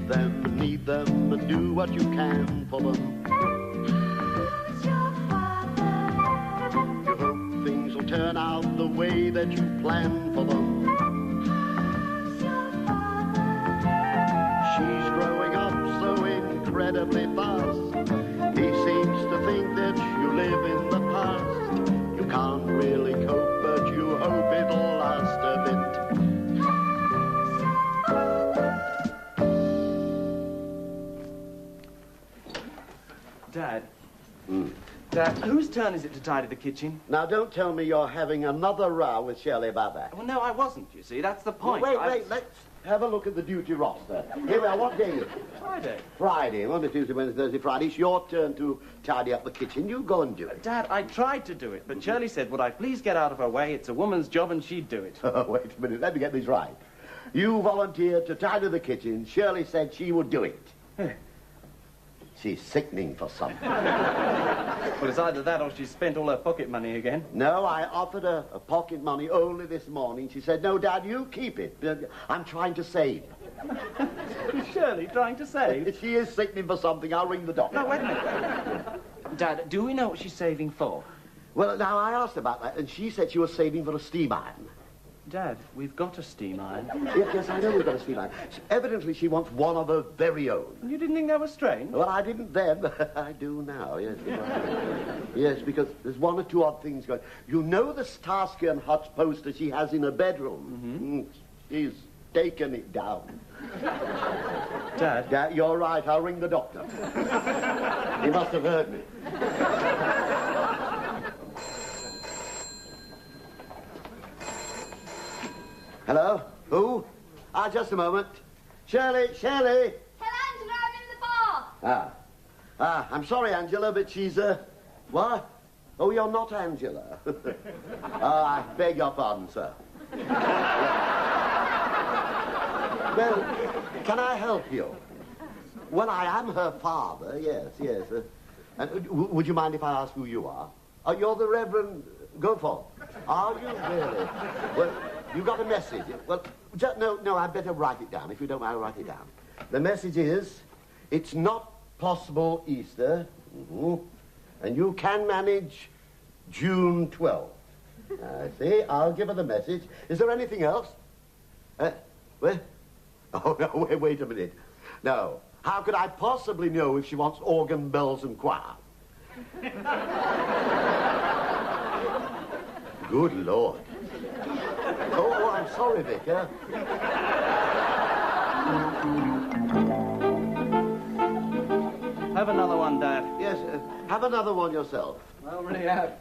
them and need them and do what you can for them. Who's your father? You hope things will turn out the way that you plan for them. Who's your father? She's growing up so incredibly fast. He seems to think that you live in the past. You can't really cope, but you hope it'll last a bit. Dad. Dad, whose turn is it to tidy the kitchen? Now, don't tell me you're having another row with Shirley about that. Well, no, I wasn't, you see. That's the point. Wait, let's have a look at the duty roster. Here we are, what day is it? Friday. Friday. Monday, Tuesday, Wednesday, Thursday, Friday. It's your turn to tidy up the kitchen. You go and do it. Dad, I tried to do it, but Shirley said, would I please get out of her way? It's a woman's job and she'd do it. Oh, wait a minute. Let me get this right. You volunteered to tidy the kitchen. Shirley said she would do it. She's sickening for something. Well, it's either that or she's spent all her pocket money again. No, I offered her a pocket money only this morning. She said, no, Dad, you keep it. I'm trying to save. Is Shirley trying to save? If she is sickening for something, I'll ring the doctor. No, wait a minute. Dad, do we know what she's saving for? Well, now, I asked about that, and she said she was saving for a steam iron. Dad, we've got a steam iron. Yes, I know we've got a steam iron. Evidently, she wants one of her very own. You didn't think that was strange? Well, I didn't then, but I do now, yes. Yes, because there's one or two odd things going. You know the Starsky and Hutch poster she has in her bedroom? She's taken it down. Dad? You're right, I'll ring the doctor. He must have heard me. Hello? Who? Just a moment. Shirley! Hello, Angela, I'm in the bar. I'm sorry, Angela, but she's, what? Oh, you're not Angela. I beg your pardon, sir. Well, can I help you? Well, I am her father, yes. And would you mind if I ask who you are? Oh, you're the Reverend Goforth. Are you really? Well, you got a message. Well, no, I'd better write it down. If you don't mind, I'll write it down. The message is, it's not possible Easter, and you can manage June 12th. I see, I'll give her the message. Is there anything else? Where? Oh, no, wait a minute. No. How could I possibly know if she wants organ, bells, and choir? Good Lord. Oh, I'm sorry, Vic. Have another one, Dad. Yes, have another one yourself. I already have.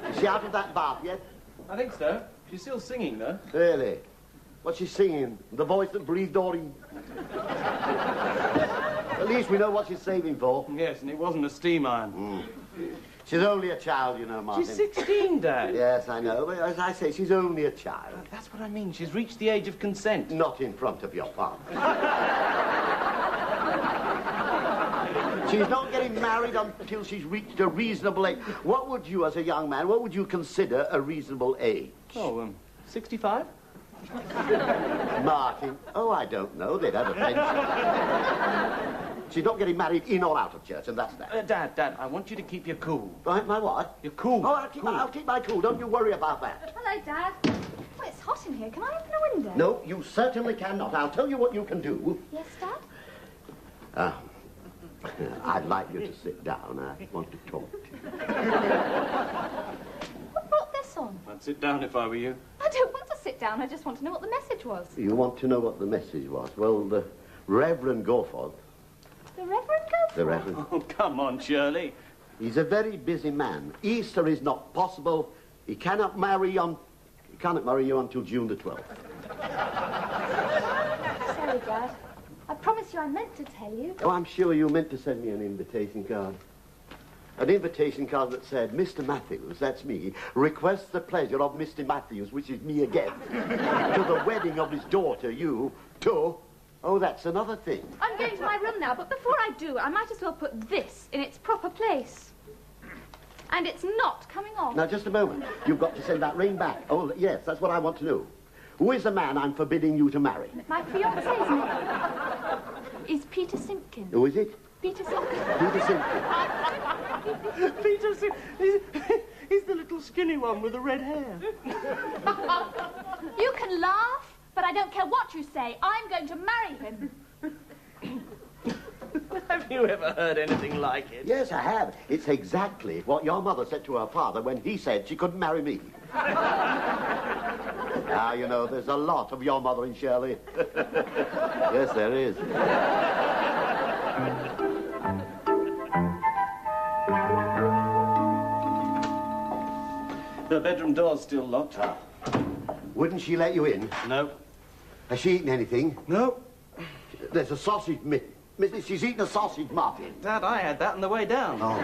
Is she out of that bath yet? I think so. She's still singing, though. Really? What's she singing? The voice that breathed Doreen? At least we know what she's saving for. Yes, and it wasn't a steam iron. She's only a child, you know, Martin. She's 16, Dad. Yes, I know. But as I say, she's only a child. That's what I mean. She's reached the age of consent. Not in front of your father. She's not getting married until she's reached a reasonable age. What would you, as a young man, what would you consider a reasonable age? Oh, 65? Martin, I don't know. They'd have a pension. She's not getting married in or out of church, and that's that. Dad, I want you to keep your cool. Right, my what? Your cool. Oh, I'll keep my cool. Don't you worry about that. Hello, Dad. Oh, it's hot in here. Can I open a window? No, you certainly cannot. I'll tell you what you can do. Yes, Dad? I'd like you to sit down. I want to talk to you. What brought this on? I'd sit down if I were you. I don't want to sit down. I just want to know what the message was. You want to know what the message was? Well, the Reverend Goforth. The Reverend Goforth? The Reverend. Oh, come on, Shirley. He's a very busy man. Easter is not possible. He cannot marry you until June the 12th. Sorry, Dad. I promise you I meant to tell you. Oh, I'm sure you meant to send me an invitation card. An invitation card that said, Mr. Matthews, that's me, requests the pleasure of Mr. Matthews, which is me again, to the wedding of his daughter, you, to... Oh, that's another thing. I'm going to my room now, but before I do, I might as well put this in its proper place. And it's not coming off. Now, just a moment. You've got to send that ring back. Oh, yes, that's what I want to know. Who is the man I'm forbidding you to marry? My fiancé's name is Peter Simpkin. Who is it? Peter Simpkin. Peter Simpkin. Peter, he's the little skinny one with the red hair. You can laugh, but I don't care what you say. I'm going to marry him. Have you ever heard anything like it? Yes, I have. It's exactly what your mother said to her father when he said she couldn't marry me. Now, you know, there's a lot of your mother in Shirley. Yes, there is. The bedroom door's still locked. Wouldn't she let you in? No. Has she eaten anything? No. There's a sausage, she's eaten a sausage, Martin. Dad, I had that on the way down. Oh.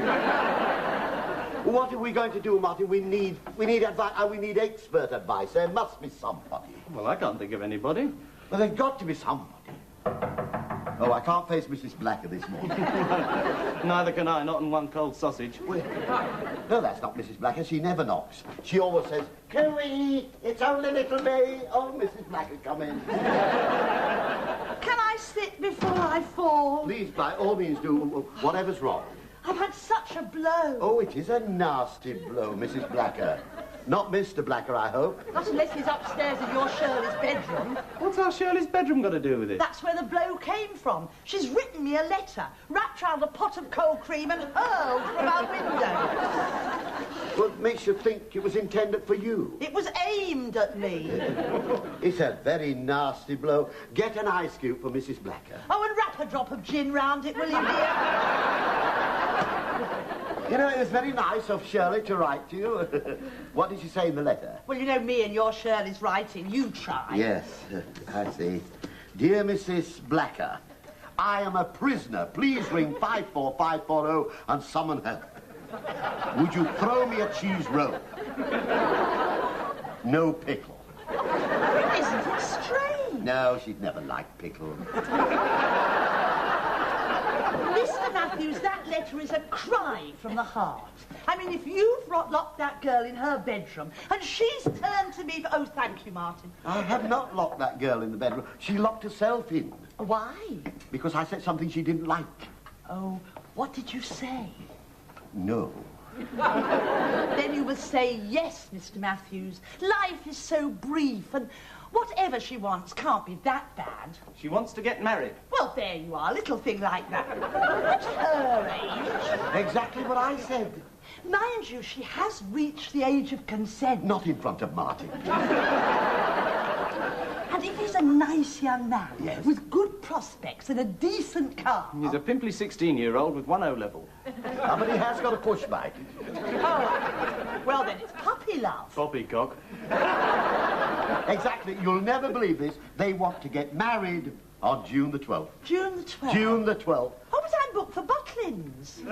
What are we going to do, Martin? We need advice. We need expert advice. There must be somebody. Well, I can't think of anybody. Well, there's got to be somebody. Oh, I can't face Mrs. Blacker this morning. Neither can I, not in one cold sausage. Well, no, that's not Mrs. Blacker. She never knocks. She always says, "Cooey, it's only little me." Oh, Mrs. Blacker, come in. Can I sit before I fall? Please, by all means, do whatever's wrong. I've had such a blow. Oh, it is a nasty blow, Mrs. Blacker. Not Mr. Blacker, I hope. Not unless he's upstairs in your Shirley's bedroom. What's our Shirley's bedroom got to do with it? That's where the blow came from. She's written me a letter, wrapped round a pot of cold cream and hurled from our window. Well, it makes you think it was intended for you. It was aimed at me. It's a very nasty blow. Get an ice cube for Mrs. Blacker. Oh, and wrap a drop of gin round it, will you, dear? You know, it was very nice of Shirley to write to you. What did she say in the letter? Well, you know me and your Shirley's writing. You try. Yes, I see. Dear Mrs. Blacker, I am a prisoner. Please ring 54540 and summon help. Would you throw me a cheese roll? No pickle. Isn't it strange? No, she'd never liked pickle. Mr. Matthews, that letter is a cry from the heart. I mean, if you've locked that girl in her bedroom and she's turned to me for... Oh, thank you, Martin. I have not locked that girl in the bedroom. She locked herself in. Why? Because I said something she didn't like. Oh, what did you say? No. Then you must say yes, Mr. Matthews. Life is so brief and whatever she wants can't be that bad. She wants to get married. Well, there you are, little thing like that. At her age. Exactly what I said. Mind you, she has reached the age of consent. Not in front of Martin. And if he's a nice young man, Yes. with good prospects and a decent car... He's a pimply 16-year-old with 1 O-level. But he has got a push bike. Oh, well then, it's puppy love. Poppycock. Exactly. You'll never believe this. They want to get married on June the 12th. June the 12th. June the 12th. Oh, but I'm booked for Butlins.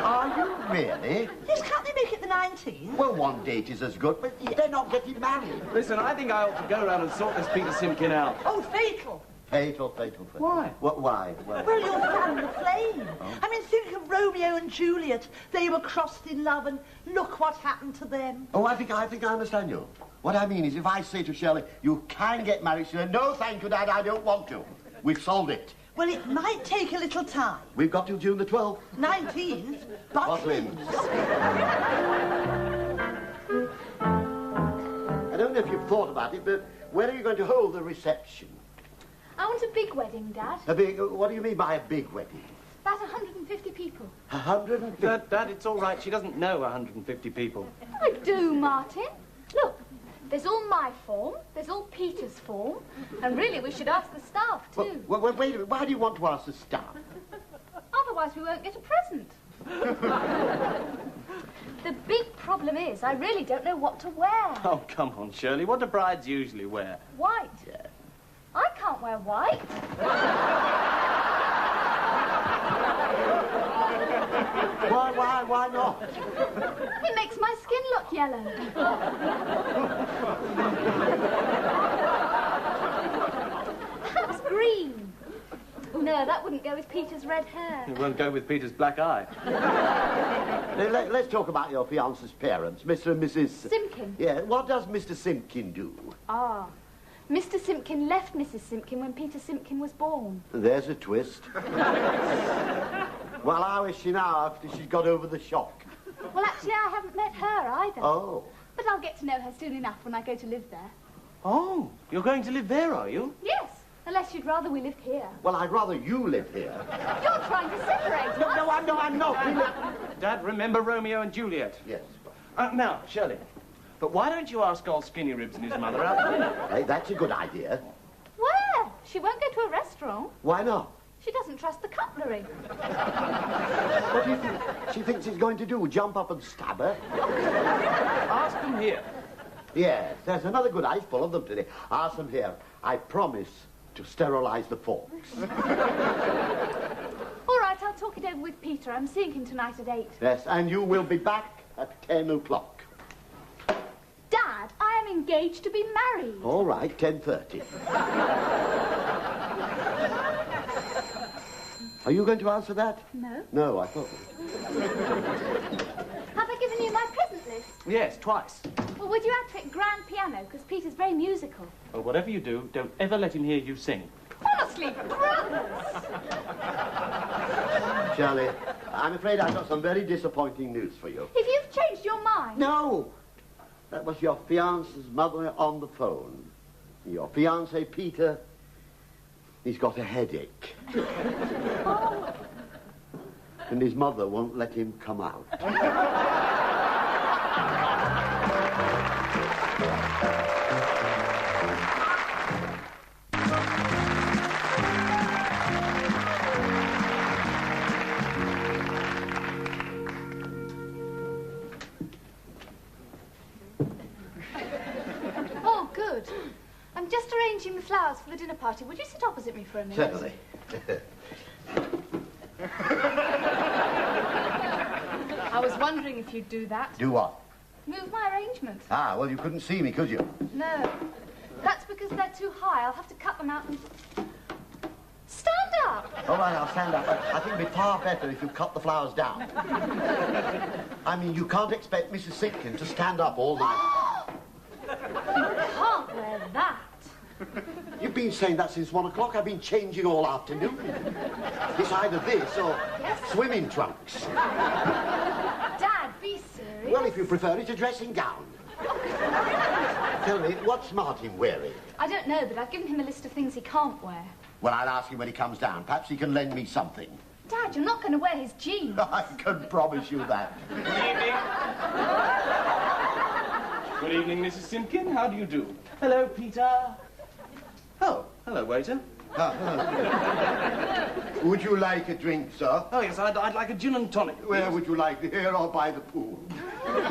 Are you really? Yes, can't they make it the 19th? Well, one date is as good, but they're not getting married. Listen, I think I ought to go round and sort this Peter Simpkin out. Oh, fatal. Fatal, fatal, fatal. Why? Why? Why? Well, you'll fan the flame. I mean, think of Romeo and Juliet. They were crossed in love, and look what happened to them. Oh, I think I understand you. What I mean is, if I say to Shirley, you can get married, she'll say, no, thank you, Dad, I don't want to. We've solved it. Well, it might take a little time. We've got till June the 12th. 19th, Butlins. Butlins. I don't know if you've thought about it, but where are you going to hold the reception? I want a big wedding, Dad. A big... What do you mean by a big wedding? About 150 people. 150? Dad, it's all right. She doesn't know 150 people. I do, Martin. Look, there's all my form, there's all Peter's form, and really we should ask the staff, too. Well, wait a minute. Why do you want to ask the staff? Otherwise we won't get a present. The big problem is I really don't know what to wear. Oh, come on, Shirley. What do brides usually wear? White. Yeah. I can't wear white. Why not? It makes my skin look yellow. Perhaps green. No, No, that wouldn't go with Peter's red hair. It won't go with Peter's black eye. Let's talk about your fiance's parents, Mr. and Mrs. Simpkin. Yeah, what does Mr. Simpkin do? Ah. Mr. Simpkin left Mrs. Simpkin when Peter Simpkin was born. There's a twist. Well, how is she now after she's got over the shock? Well, actually, I haven't met her either. Oh. But I'll get to know her soon enough when I go to live there. Oh, you're going to live there, are you? Yes, unless you'd rather we lived here. Well, I'd rather you live here. You're trying to separate us. No, I'm not. Dad, remember Romeo and Juliet? Yes. Now, Shirley, but why don't you ask old Skinny Ribs and his mother out to dinner? Hey, that's a good idea. Where? She won't go to a restaurant. Why not? She doesn't trust the cutlery. What do you think she thinks he's going to do? Jump up and stab her? Ask them here. Yes, there's another good ice full of them today. Ask them here. I promise to sterilize the forks. All right, I'll talk it over with Peter. I'm seeing him tonight at 8. Yes, and you will be back at 10 o'clock. Dad, I am engaged to be married. All right, 10:30. Are you going to answer that? No. No, I thought... Have I given you my present list? Yes, twice. Well, would you add to it grand piano, because Peter's very musical. Well, whatever you do, don't ever let him hear you sing. Honestly, brothers! Shirley, I'm afraid I've got some very disappointing news for you. If you've changed your mind... No! That was your fiance's mother on the phone. Your fiancé, Peter, he's got a headache. Oh. And his mother won't let him come out. Oh, good. I'm just arranging the flowers for the dinner party. Would you sit opposite me for a minute? Certainly. I was wondering if you'd do that. Do what? Move my arrangements. Ah, well, you couldn't see me, could you? No. That's because they're too high. I'll have to cut them out and... Stand up! All right, I'll stand up. I think it'd be far better if you cut the flowers down. I mean, you can't expect Mrs. Simpkin to stand up all night. You can't wear that. You've been saying that since 1 o'clock. I've been changing all afternoon. It's either this or swimming trunks. Dad, be serious. Well, if you prefer, it's a dressing gown. Tell me, what's Martin wearing? I don't know, but I've given him a list of things he can't wear. Well, I'll ask him when he comes down. Perhaps he can lend me something. Dad, you're not going to wear his jeans. I can promise you that. Good evening, Mrs. Simpkin. How do you do? Hello, Peter. Oh, hello, waiter. Would you like a drink, sir? Oh, yes, I'd like a gin and tonic. Where would you like, here or by the pool? Dad,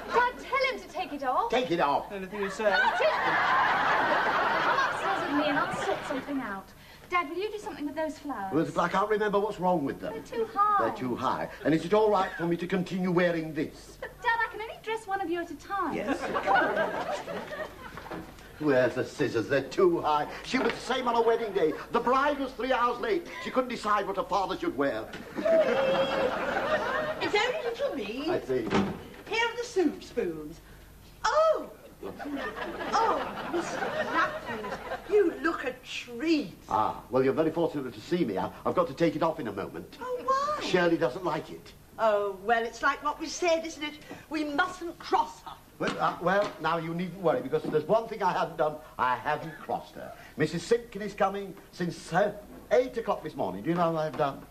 tell him to take it off. Take it off. Anything you say? Martin! Come upstairs with me and I'll sort something out. Dad, will you do something with those flowers? Well, I can't remember what's wrong with them. They're too high. They're too high. And is it all right for me to continue wearing this? But, Dad, I can only dress one of you at a time. Yes. Where's the scissors? They're too high. She was the same on her wedding day. The bride was 3 hours late. She couldn't decide what her father should wear. It's only little me. I see. Here are the soup spoons. Oh! Oh, Mr. Matthews, you look a treat. Ah, well, you're very fortunate to see me. I've got to take it off in a moment. Oh, why? Shirley doesn't like it. Oh, well, it's like what we said, isn't it? We mustn't cross her. Well, now you needn't worry, because if there's one thing I haven't done, I haven't crossed her. Mrs. Simpkin is coming since 8 o'clock this morning. Do you know what I've done?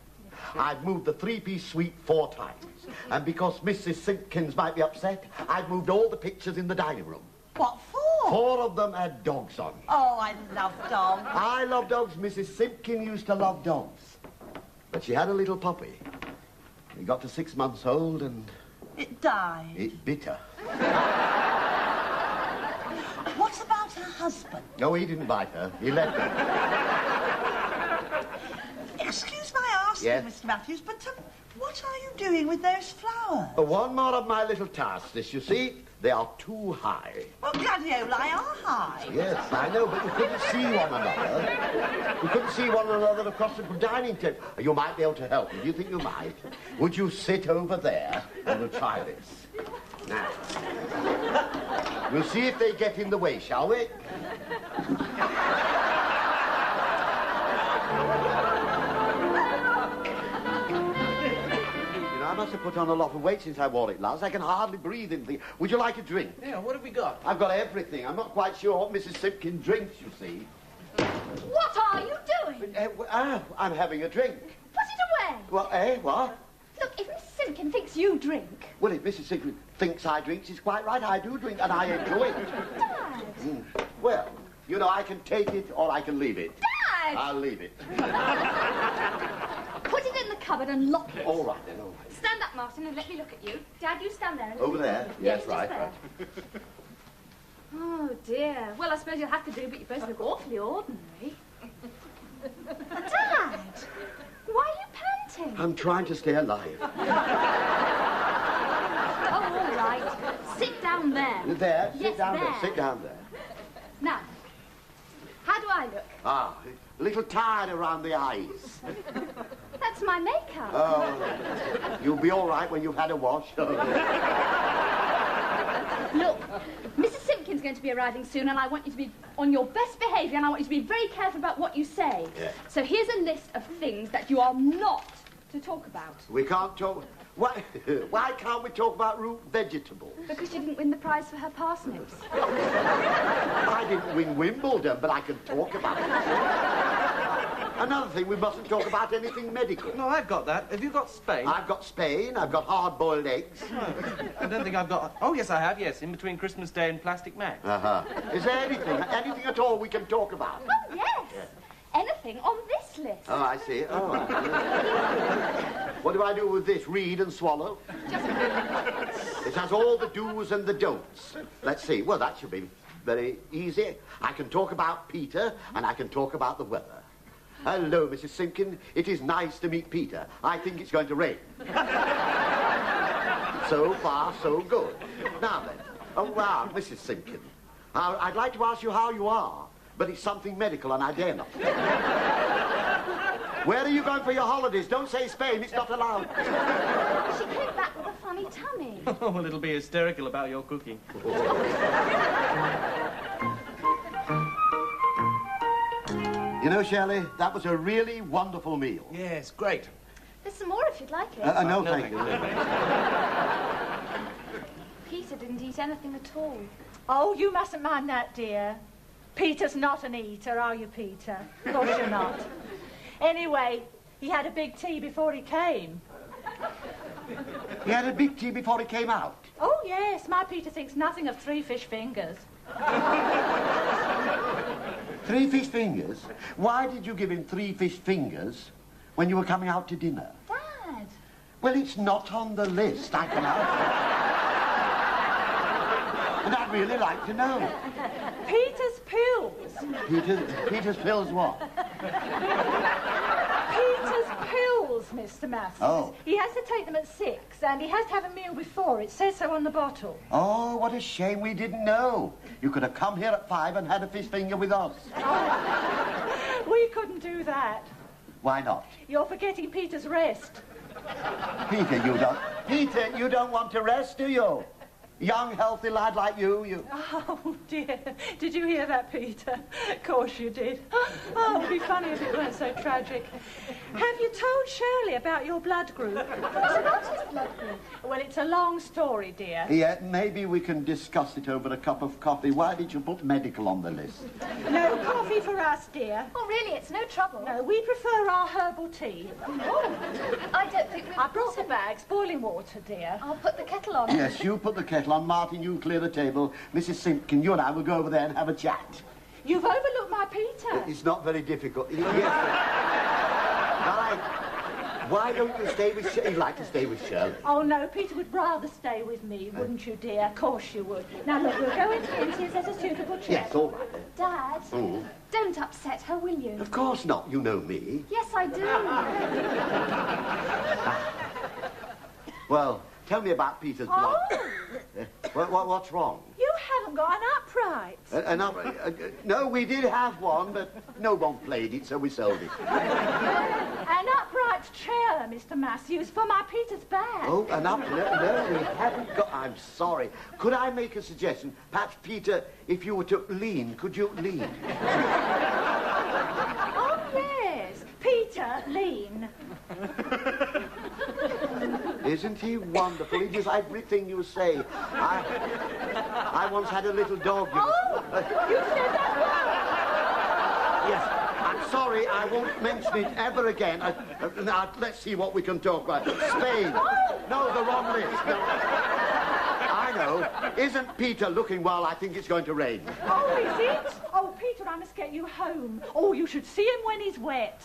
I've moved the 3-piece suite 4 times. And because Mrs. Simpkins might be upset, I've moved all the pictures in the dining room. What for? 4 of them had dogs on. Oh, I love dogs. I love dogs. Mrs. Simpkin used to love dogs. But she had a little puppy. He got to 6 months old and... It died. it bit her. What about her husband? No, he didn't bite her. He left her. Excuse my asking, Yes? Mr. Matthews, but what are you doing with those flowers? One more of my little tasks, this, you see. They are too high. Well, gladioli are high. Yes, I know, but you couldn't see one another. You couldn't see one another across the dining table. You might be able to help me. Do you think you might? Would you sit over there and we'll try this? Now, we'll see if they get in the way, shall we? I must have put on a lot of weight since I wore it last. I can hardly breathe in the... Would you like a drink? Yeah, what have we got? I've got everything. I'm not quite sure what Mrs. Simpkin drinks, you see. What are you doing? I'm having a drink. Put it away. Well, what? Look, if Miss Simpkin thinks you drink... Well, if Mrs. Simpkin thinks I drink, she's quite right. I do drink, and I enjoy it. Dad! Well, you know, I can take it or I can leave it. Dad! I'll leave it. Put it in the cupboard and lock it. All right, then, all right. Stand up, Martin, and let me look at you. Dad, you stand there. And Over there? Yes, just right, there. right. Oh, dear. Well, I suppose you'll have to do, but you both look awfully ordinary. Dad! Why are you panting? I'm trying to stay alive. Oh, all right. Sit down there. There? Yes, Sit down there. there. Sit down there. Now, how do I look? Ah, a little tired around the eyes. That's my makeup. Oh, you'll be all right when you've had a wash. Look, Mrs. Simpkin's going to be arriving soon, and I want you to be on your best behaviour, and I want you to be very careful about what you say. Yeah. So here's a list of things that you are not to talk about. We can't talk... Why can't we talk about root vegetables? Because you didn't win the prize for her parsnips. I didn't win Wimbledon, but I can talk about it. Another thing, we mustn't talk about anything medical. No, I've got that. Have you got Spain? I've got Spain, I've got hard-boiled eggs. I don't think I've got... Oh, yes, I have, yes, in between Christmas Day and Plastic Mac. Uh-huh. Is there anything at all we can talk about? Oh, yes. Yeah. Anything on this list. Oh, I see. All right. What do I do with this? Read and swallow? It has all the do's and the don'ts. Let's see. Well, that should be very easy. I can talk about Peter, and I can talk about the weather. Hello, Mrs. Simpkin. It is nice to meet Peter. I think it's going to rain. So far, so good. Now then. Oh, wow, Mrs. Simpkin. I'd like to ask you how you are, but it's something medical, and I dare not. Where are you going for your holidays? Don't say Spain. It's not allowed. She came back with a funny tummy. Oh, well, it'll be hysterical about your cooking. You know, Shirley, that was a really wonderful meal. Yes, great. There's some more if you'd like it. No, No, thank you. Peter didn't eat anything at all. Oh, you mustn't mind that, dear. Peter's not an eater, are you, Peter? Of course you're not. Anyway, he had a big tea before he came. He had a big tea before he came out. Oh, yes, my Peter thinks nothing of 3 fish fingers. 3 fish fingers? Why did you give him 3 fish fingers when you were coming out to dinner? Dad! Well, it's not on the list. I can answer. And I'd really like to know. Peter's pills. Peter's pills what? Peter's pills, Mr. Matthews. Oh. He has to take them at 6, and he has to have a meal before. It says so on the bottle. Oh, what a shame we didn't know. You could have come here at 5 and had a fish finger with us. We couldn't do that. Why not? You're forgetting Peter's rest. Peter, you don't want to rest, do you? Young, healthy lad like you. Oh, dear. Did you hear that, Peter? Of course you did. Oh, it would be funny if it weren't so tragic. Have you told Shirley about your blood group? What about his blood group? Well, it's a long story, dear. Yeah, maybe we can discuss it over a cup of coffee. Why did you put medical on the list? No coffee for us, dear. Oh, really? It's no trouble. No, we prefer our herbal tea. Oh, I don't think we've... I brought the bags, boiling water, dear. I'll put the kettle on. Yes, you put the kettle on. Martin, you clear the table. Mrs. Simpkin, you and I will go over there and have a chat. You've overlooked my Peter. It's not very difficult. Yes. Why don't you stay with Shirley? You'd like to stay with Shirley. Oh, no, Peter would rather stay with me, wouldn't you, dear? Of course you would. Now, look, we'll go into and see if there's a suitable chair. Yes, all right then. Dad, Oh. don't upset her, will you? Of course not. You know me. Yes, I do. Well, tell me about Peter's blood. Oh, What's wrong? You haven't got an upright. No, we did have one, but no one played it, so we sold it. An upright chair, Mr. Matthews, for my Peter's bag. Oh, no, we haven't got... I'm sorry. Could I make a suggestion? Perhaps, Peter, if you were to lean, could you lean? Oh, yes. Peter, lean. Isn't he wonderful? He does everything you say. I once had a little dog. Oh, you said that word. Yes, I'm sorry, I won't mention it ever again. Now, let's see what we can talk about. Spain. Oh. No, the wrong list. No. I know. Isn't Peter looking well? I think it's going to rain. Oh, is it? Oh, Peter, I must get you home. Oh, you should see him when he's wet.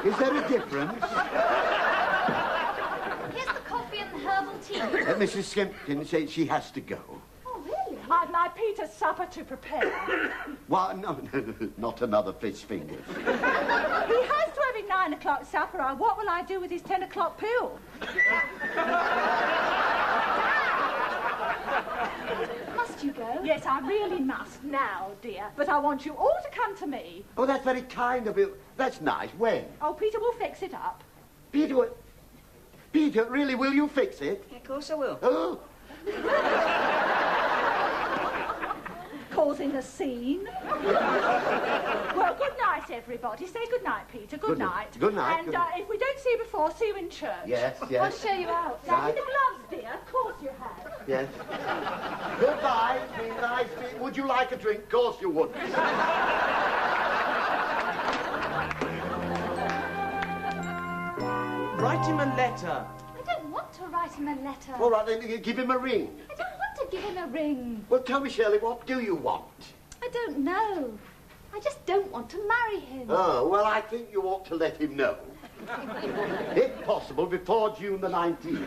Is there a difference? Here's the coffee and the herbal tea. Mrs. Skimpton says she has to go. Oh, really? I've my Peter's supper to prepare. Well, no, not another fish fingers. He has to have his 9 o'clock supper, or what will I do with his 10 o'clock pill? Must you go? Yes, I really must now, dear. But I want you all to come to me. Oh, that's very kind of you. That's nice. When? Oh, Peter will fix it up. Peter, really, will you fix it? Of course I will. Oh, Causing a scene. Well, good night, everybody. Say good night, Peter. Good night. Good night. And Good night. if we don't see you before, see you in church. yes, I'll yes, show you out. Now, Right. with the gloves, dear. Of course you have. yes. Goodbye. It's been nice. Would you like a drink? Of course you would. Write him a letter. I don't want to write him a letter. All right, then give him a ring. I don't want to give him a ring. Well, tell me, Shirley, what do you want? I don't know. I just don't want to marry him. Oh, well, I think you ought to let him know. If possible, before June the 19th.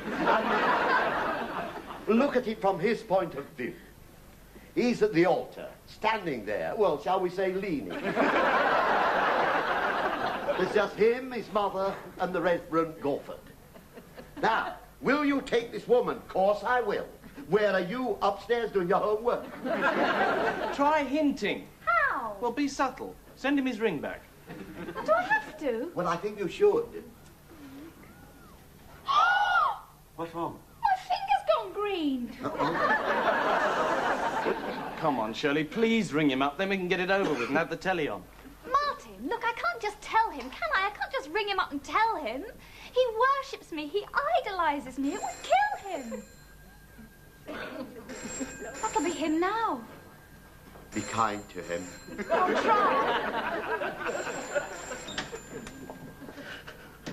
Look at it from his point of view. He's at the altar, standing there. Well, shall we say leaning? It's just him, his mother, and the Reverend Gorford. Now, will you take this woman? Of course I will. Where are you? Upstairs doing your homework? Try hinting. How? Well, be subtle. Send him his ring back. Do I have to? Well, I think you should. What's wrong? My finger's gone green. Come on, Shirley, please ring him up, then we can get it over with and have the telly on. Martin, look, I can't just tell him, can I? I can't just ring him up and tell him. He worships me. He idolizes me. It would kill him. That'll be him now. Be kind to him. I'll try.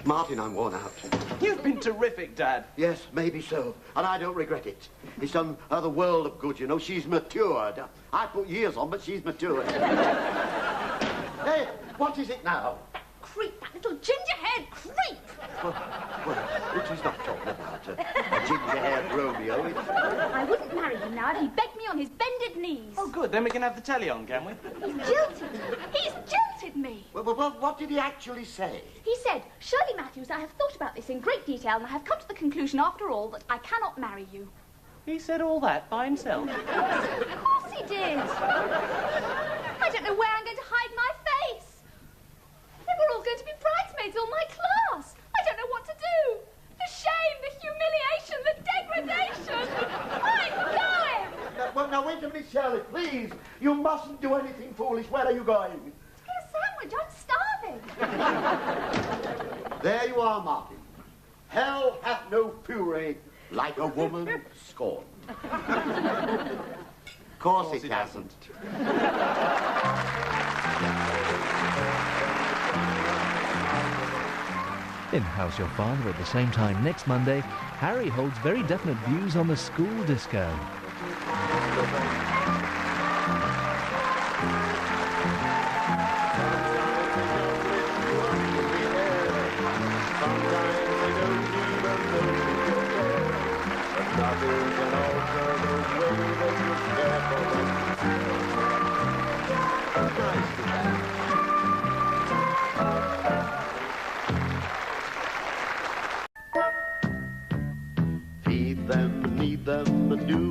Martin, I'm worn out. You've been terrific, Dad. Yes, maybe so. And I don't regret it. It's done her the world of good, you know. She's matured. I put years on, but she's matured. Hey, what is it now? Creep, that little ginger-haired creep. Well, she's not talking about a ginger-haired Romeo. I wouldn't marry him now if he begged me on his bended knees. Oh, good, then we can have the telly on, can we? He's jilted me. He's jilted me. Well, what did he actually say? He said, Shirley Matthews, I have thought about this in great detail and I have come to the conclusion, after all, that I cannot marry you. He said all that by himself. Of course he did. I don't know where I'm going to hide my face. They were all going to be bridesmaids, all my class. I don't know what to do. The shame, the humiliation, the degradation. I'm going. Now, wait a minute, Shirley, please. You mustn't do anything foolish. Where are you going? To get a sandwich, I'm starving. There you are, Martin. Hell hath no fury like a woman scorned. Of course it hasn't. In How's Your Father at the same time next Monday, Harry holds very definite views on the school disco.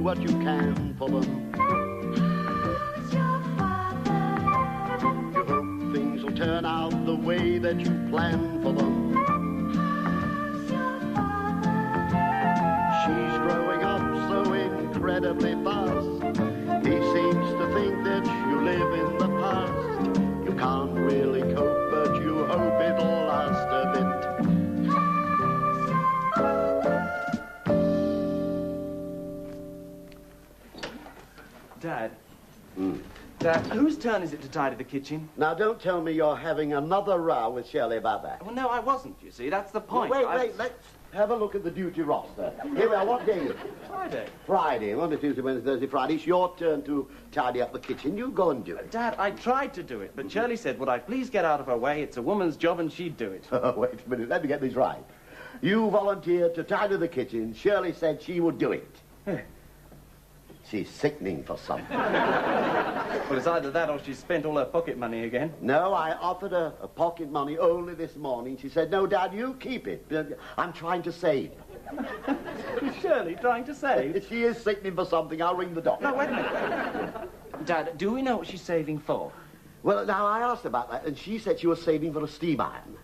what you can for them. Who's your father? You hope things will turn out the way that you plan for them. Who's your father? She's growing up so incredibly fast. He seems to think that you live in the past. You can't really cope, but you hope it'll last a bit. Dad. Dad, whose turn is it to tidy the kitchen? Now, don't tell me you're having another row with Shirley about that. Well, no, I wasn't, you see. That's the point. Wait, let's have a look at the duty roster. Here we are, what day is it? Friday. Friday, Monday, Tuesday, Wednesday, Thursday, Friday. It's your turn to tidy up the kitchen. You go and do it. Dad, I tried to do it, but Shirley said, would I please get out of her way? It's a woman's job and she'd do it. Oh, wait a minute, let me get this right. You volunteered to tidy the kitchen. Shirley said she would do it. She's sickening for something. Well, it's either that or she's spent all her pocket money again. No, I offered her a pocket money only this morning. She said, no, Dad, you keep it. I'm trying to save. Is Shirley trying to save? If she is sickening for something, I'll ring the doctor. No, wait a minute. Dad, do we know what she's saving for? Well, now, I asked about that, and she said she was saving for a steam iron.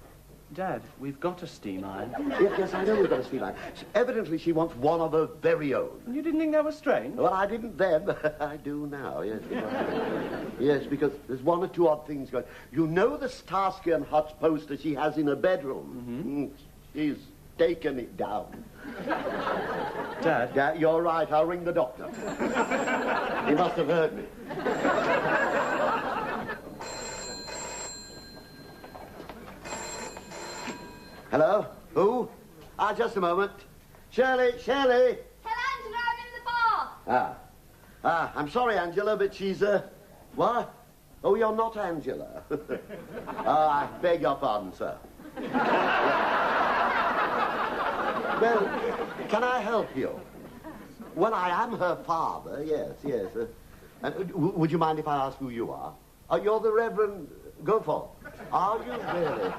Dad, we've got a steam iron. Yes, I know we've got a steam iron. Evidently, she wants one of her very own. You didn't think that was strange? Well, I didn't then. I do now, yes. Yes, because there's one or two odd things going. You know the Starsky and Hutch poster she has in her bedroom? She's taken it down. Dad? Yeah, you're right. I'll ring the doctor. He must have heard me. Hello? Who? Just a moment. Shirley! Tell Angela I'm in the bar. I'm sorry, Angela, but she's, what? Oh, you're not Angela. I beg your pardon, sir. Well, can I help you? Well, I am her father, yes. And would you mind if I ask who you are? You're the Reverend Goforth. Are you really?